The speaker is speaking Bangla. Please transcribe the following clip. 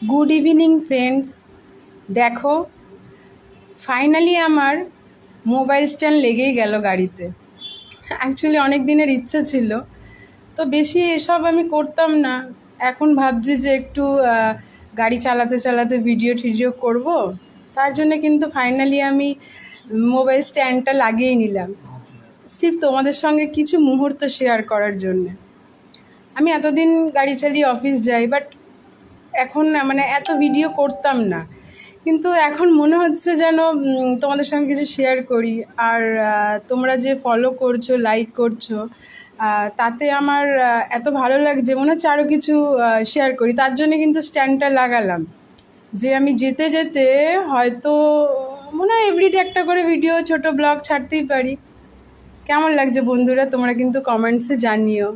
Good evening friends. দেখো, ফাইনালি আমার মোবাইল স্ট্যান্ড লেগেই গেল গাড়িতে। অ্যাকচুয়ালি অনেক দিনের ইচ্ছা ছিল, তো বেশি এসব আমি করতাম না। এখন ভাবছি যে একটু গাড়ি চালাতে চালাতে ভিডিও টিডিও করব। তার জন্য কিন্তু ফাইনালি আমি মোবাইল স্ট্যান্ডটা লাগিয়ে নিলাম, সির্ফ তোমাদের সঙ্গে কিছু মুহূর্ত শেয়ার করার জন্যে। আমি এতদিন গাড়ি চালিয়ে অফিস যাই, বাট এখন মানে এত ভিডিও করতাম না, কিন্তু এখন মনে হচ্ছে যেন তোমাদের সঙ্গে কিছু শেয়ার করি। আর তোমরা যে ফলো করছো, লাইক করছো, তাতে আমার এত ভালো লাগছে, মনে হচ্ছে আরও কিছু শেয়ার করি। তার জন্য কিন্তু স্ট্যান্ডটা লাগালাম, যে আমি যেতে যেতে হয়তো মনে হয় এভরিডে একটা করে ভিডিও, ছোট ব্লগ ছাড়তেই পারি। কেমন লাগছে বন্ধুরা, তোমরা কিন্তু কমেন্টসে জানিও।